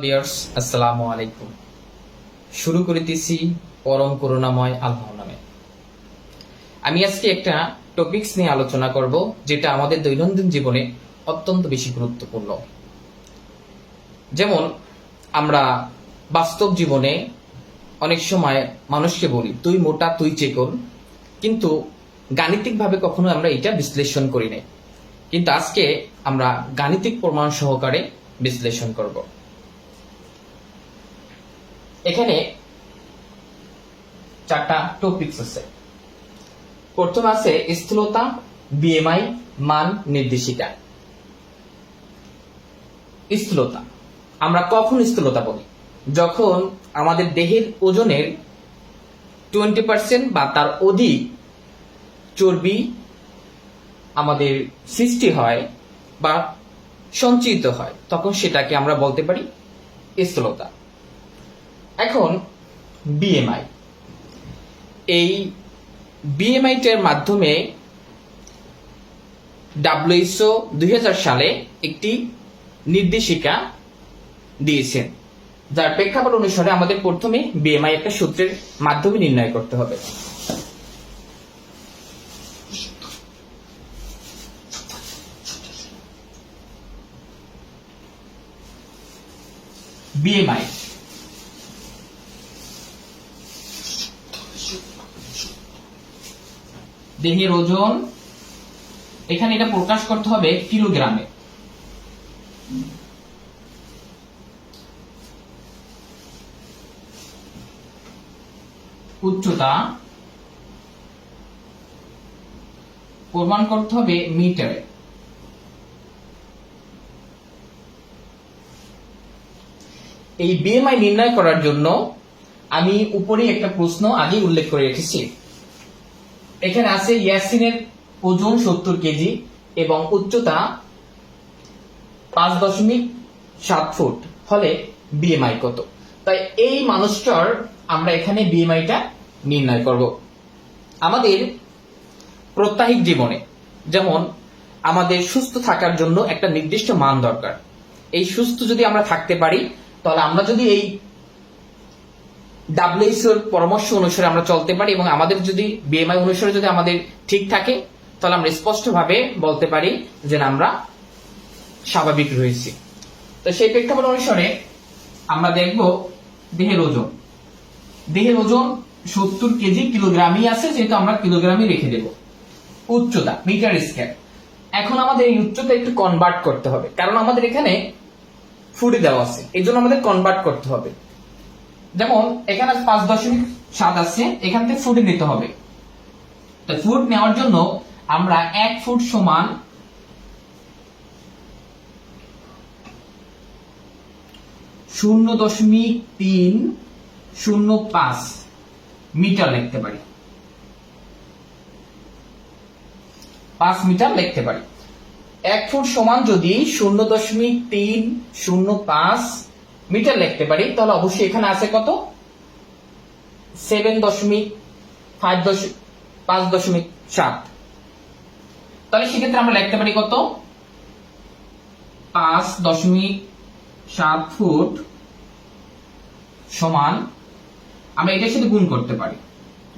Viewers, আসসালামু আলাইকুম। শুরু করিতেছি পরম করুণাময় আল্লাহর নামে। আমি আজকে একটা টপিকস নিয়ে আলোচনা করব, যেটা আমাদের দৈনন্দিন জীবনে অত্যন্ত বেশি গুরুত্বপূর্ণ। যেমন আমরা বাস্তব জীবনে অনেক সময় মানুষকে বলি তুই মোটা তুই চিকন, কিন্তু গাণিতিকভাবে কখনো আমরা এটা বিশ্লেষণ করি নাই। কিন্তু আজকে আমরা গাণিতিক প্রমাণ সহকারে বিশ্লেষণ করব। এখানে চারটা টপিকস আছে। প্রথম আছে স্থূলতা, বিএমআই, মান নির্দেশিকা। স্থূলতা, আমরা কখন স্থূলতা বলি? যখন আমাদের দেহের ওজনের 20% বা তার অধিক চর্বি আমাদের সৃষ্টি হয় বা সঞ্চিত হয়, তখন সেটাকে আমরা বলতে পারি স্থূলতা। এখন বিএমআই, এই বিএমআইটার মাধ্যমে WHO 2000 সালে একটি নির্দেশিকা দিয়েছেন, যার প্রেক্ষাপট অনুসারে আমাদের প্রথমে বিএমআই একটা সূত্রের মাধ্যমে নির্ণয় করতে হবে। বিএমআই দেহের ওজন, এখানে এটা প্রকাশ করতে হবে কিলোগ্রামে। উচ্চতা প্রমাণ করতে হবে মিটারে। এই বিএমআই নির্ণয় করার জন্য আমি উপরে একটা প্রশ্ন আগে উল্লেখ করে রেখেছি। এখানে আছে ইয়াসিনের ওজন 70 কেজি এবং উচ্চতা 5.7 ফুট হলে বিএমআই কত? তাই এই মানুষটার আমরা এখানে বিএমআইটা নির্ণয় করব। আমাদের প্রত্যাহিক জীবনে যেমন আমাদের সুস্থ থাকার জন্য একটা নির্দিষ্ট মান দরকার। এই সুস্থ যদি আমরা থাকতে পারি, তাহলে আমরা যদি এই WHO এর পরামর্শ অনুসারে আমরা চলতে পারি এবং আমাদের যদি বিএমআই অনুসারে যদি আমাদের ঠিক থাকে, তাহলে আমরা স্পষ্টভাবে বলতে পারি যে আমরা স্বাভাবিক রয়েছি। তো সেই প্রেক্ষাপট অনুসারে আমরা দেখব দেহের ওজন। দেহের ওজন 70 কেজি, কিলোগ্রামই আছে, যেহেতু আমরা কিলোগ্রামই রেখে দেব। উচ্চতা মিটার স্কয়ার। এখন আমাদের এই উচ্চতা একটু কনভার্ট করতে হবে, কারণ আমাদের এখানে ফুটে দেওয়া আছে, এই জন্য আমাদের কনভার্ট করতে হবে। যেমন এখানে 5.7 আছে, এখান থেকে ফুটে নিতে হবে। তো ফুট নেওয়ার জন্য আমরা 1 ফুট সমান 0.305 মিটার লিখতে পারি। 5 মিটার লিখতে পারি। 1 ফুট সমান যদি 0.305 মিটার লিখতে পারি, তাহলে অবশ্যই এখানে আছে কত? 5.7। তাহলে সেক্ষেত্রে আমরা লিখতে পারি কত? 5.7 ফুট সমান, আমরা এটার সাথে গুণ করতে পারি।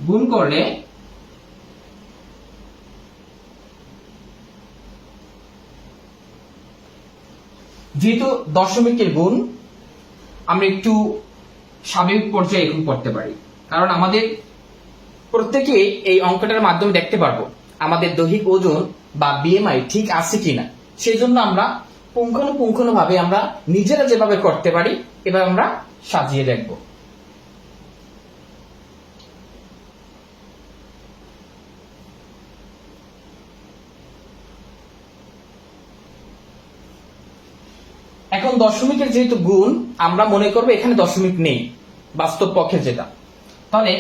গুণ করলে যেহেতু দশমিকের গুণ, আমরা একটু স্বাভাবিক পর্যায়ে এখন করতে পারি, কারণ আমাদের প্রত্যেকে এই অঙ্কটার মাধ্যমে দেখতে পারবো আমাদের দৈহিক ওজন বা বিএমআই ঠিক আছে কিনা। সেই জন্য আমরা পুঙ্খানুপুঙ্খানুভাবে আমরা নিজেরা যেভাবে করতে পারি এভাবে আমরা সাজিয়ে দেখব। এখন দশমিকের যেহেতু গুণ, আমরা মনে করবো এখানে দশমিক নেই বাস্তব পক্ষে যেটা, তাহলে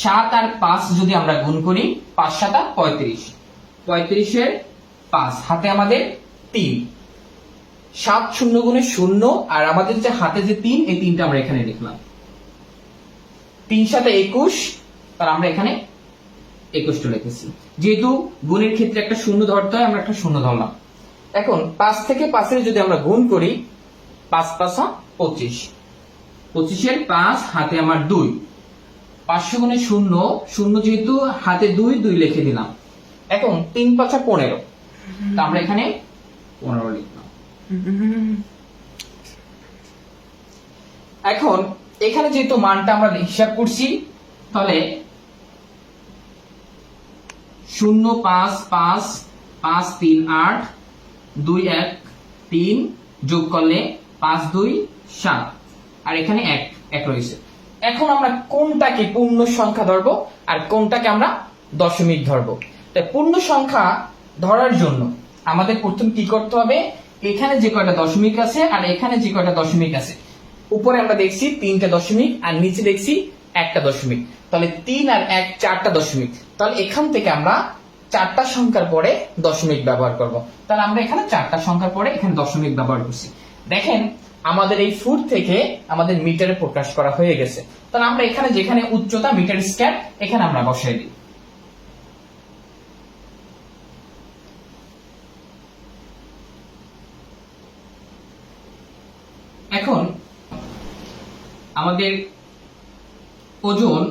7 আর 5 যদি আমরা গুণ করি, 5 7 35, 35 এর 5 হাতে আমাদের 3, 7 শূন্য গুণে 0, আর আমাদের যে হাতে যে 3, এই 3টা আমরা এখানে লিখলাম। 3 7 21, তার আমরা এখানে 21 লিখেছি। যেহেতু গুণের ক্ষেত্রে একটা শূন্য ধরতে হয়, আমরা একটা শূন্য ধরলাম। এখন 5 থেকে 5 এর যদি আমরা গুণ করি, 5 5 25, 25-এর 5 হাতে আমার 2, 500 গুণে 0, 0 যেহেতু হাতে 2 2 লিখে দিলাম। এখন 3 5 15, তো আমরা এখানে 15 লিখলাম। এখন এখানে যেহেতু মানটা আমরা হিসাব করছি, তাহলে 0 5 5 5 3 8 2 1 3 যোগ করলে 5 2 7, আর এখানে 1 1 রয়েছে। এখন আমরা কোনটাকে পূর্ণ সংখ্যা ধরবো আর কোনটাকে আমরা দশমিক ধরবো? তাই পূর্ণ সংখ্যা ধরার জন্য আমাদের প্রথম কি করতে হবে, এখানে যে কয়টা দশমিক আছে আর এখানে যে কয়টা দশমিক আছে, উপরে আমরা দেখছি 3টা দশমিক আর নিচে দেখছি 1টা দশমিক, তাহলে 3 আর 1 4টা দশমিক। তাহলে এখান থেকে আমরা 4টা সংখ্যার পরে দশমিক ব্যবহার করব। তাহলে আমরা এখানে 4টা সংখ্যার পরে এখানে দশমিক ব্যবহার করছি। দেখেন আমাদের এই ফুট থেকে আমাদের মিটারে প্রকাশ করা হয়ে গেছে। তাহলে আমরা এখানে যেখানে উচ্চতা মিটার স্কয়ার, এখানে আমরা বসাই দিই। এখন আমাদের ওজন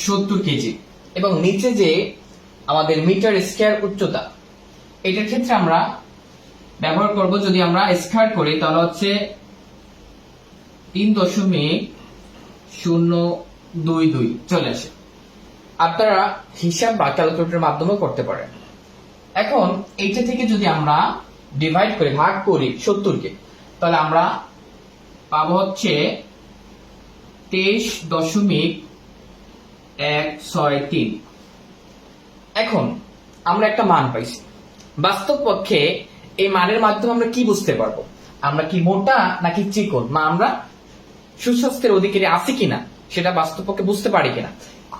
70 কেজি এবং নিচে যে আমাদের মিটার স্কয়ার উচ্চতা, এটার ক্ষেত্রে আমরা ব্যবহার করব, যদি আমরা স্কয়ার করি তাহলে হচ্ছে 3.022 চলে আসে। আপনারা হিসাব বা ক্যালকুলেটরের মাধ্যমে করতে পারেন। এখন এইটা থেকে যদি আমরা ডিভাইড করে ভাগ করি 70-কে, তাহলে আমরা পাবো হচ্ছে 23.163। এখন আমরা একটা মান পাইছি। বাস্তব পক্ষে এই মানের মাধ্যমে আমরা কি বুঝতে পারবো, আমরা কি মোটা নাকি চিকন, বা আমরা সুস্বাস্থ্যের অধিকারী আছি কিনা সেটা বাস্তব পক্ষে বুঝতে পারি কিনা,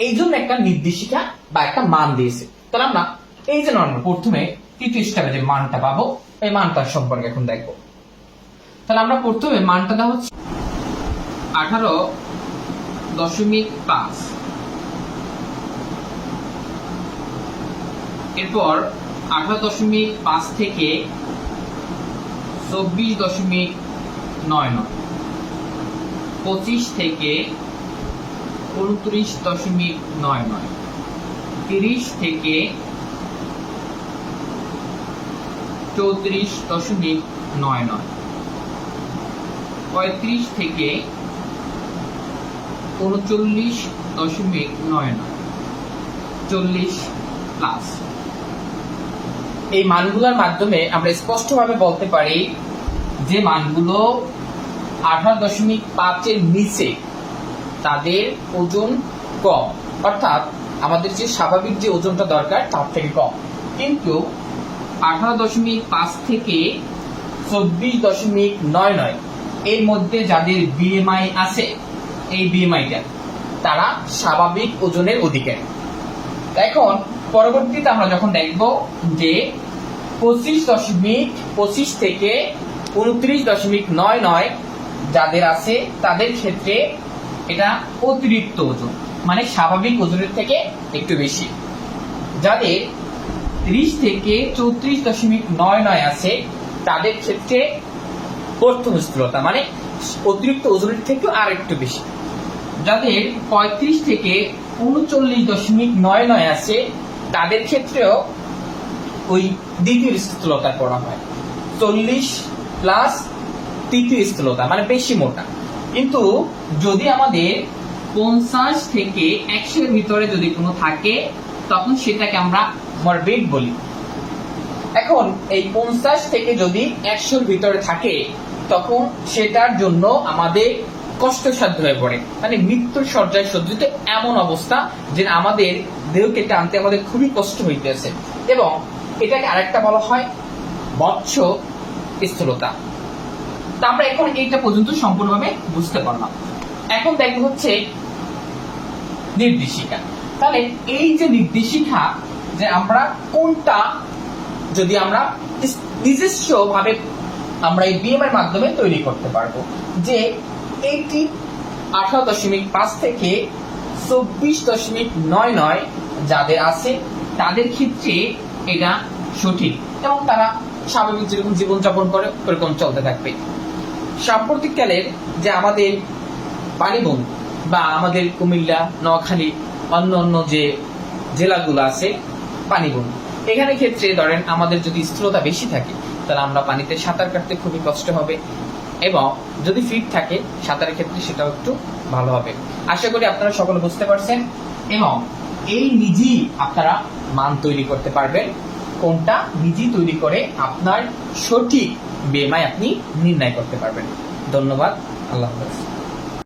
এই জন্য একটা নির্দেশিকা বা একটা মান দিয়েছে। তাহলে আমরা এই যে নর্মাল প্রথমে তৃতীয় স্টেপে যে মানটা পাবো, এই মানটার সম্পর্কে এখন দেখবো। তাহলে আমরা প্রথমে মানটা দেওয়া হচ্ছে 18.5, এরপর 18.5 থেকে 24.99, 25 থেকে 29.99, 30 থেকে 34.99, 35 থেকে 39.99, 40 প্লাস। এই মানগুলোর মাধ্যমে আমরা স্পষ্টভাবে বলতে পারি যে মানগুলো 18.5-এর নিচে তাদের ওজন কম, অর্থাৎ আমাদের যে স্বাভাবিক যে ওজনটা দরকার তার থেকে কম। কিন্তু 18.5 থেকে 24.99 এর মধ্যে যাদের বিএমআই আছে, এই বিএমআইটা তারা স্বাভাবিক ওজনের অধিকারী। এখন পরবর্তীতে আমরা যখন দেখব যে 25.25 থেকে 29.99 যাদের আছে তাদের ক্ষেত্রে এটা অতিরিক্ত ওজন, মানে স্বাভাবিক ওজনের থেকে একটু বেশি। যাদের 30 থেকে 34.99 আছে তাদের ক্ষেত্রে প্রথম স্থূলতা, মানে অতিরিক্ত ওজনের থেকে আর একটু বেশি। যাদের 35 থেকে 39.99 আছে তাদের ক্ষেত্রেও ওই দ্বিতীয় স্থূলতা করা হয়। 40 প্লাস তৃতীয় স্থূলতা, মানে বেশি মোটা। কিন্তু যদি আমাদের 50 থেকে 100 এর ভিতরে যদি কোনো থাকে তখন সেটাকে আমরা মরবিড বলি। এখন এই 50 থেকে যদি 100 এর ভিতরে থাকে তখন সেটার জন্য আমাদের কষ্টসাধ্য হয়ে পড়ে, মানে মৃত্যুর শয্যায় সজ্জিত এমন অবস্থা যে আমাদের দেহকে টানতে আমাদের খুবই কষ্ট হইতেছে, এবং এটাকে আরেকটা বলা হয় বৎস স্থূলতা। তা আমরা এখন এইটা পর্যন্ত সম্পূর্ণভাবে বুঝতে পারলাম। এখন দেখবো হচ্ছে নির্দেশিকা। তাহলে এই যে নির্দেশিকা, যে আমরা কোনটা যদি আমরা নিজস্ব ভাবে আমরা এই বিএমআই এর মাধ্যমে তৈরি করতে পারবো, যে এইটি 18.5 থেকে 24.99 যাদের আছে তাদের ক্ষেত্রে এটা সঠিক, এবং তারা স্বাভাবিক যেরকম জীবনযাপন করে ওরকম চলতে থাকবে। সাম্প্রতিককালের যে আমাদের পানিবন বা আমাদের কুমিল্লা, নোয়াখালী, অন্য অন্য যে জেলাগুলো আছে পানিবন, এখানে ক্ষেত্রে ধরেন আমাদের যদি স্থূলতা বেশি থাকে তাহলে আমরা পানিতে সাঁতার কাটতে খুবই কষ্ট হবে, এবং যদি ফিট থাকে সাঁতারের ক্ষেত্রে সেটাও একটু ভালো হবে। আশা করি আপনারা সকলে বুঝতে পারছেন, এবং এই নিজেই আপনারা মান তৈরি করতে পারবেন, কোনটা নিজেই তৈরি করে আপনার সঠিক BMI আপনি নির্ণয় করতে পারবেন। ধন্যবাদ, আল্লাহ হাফেজ।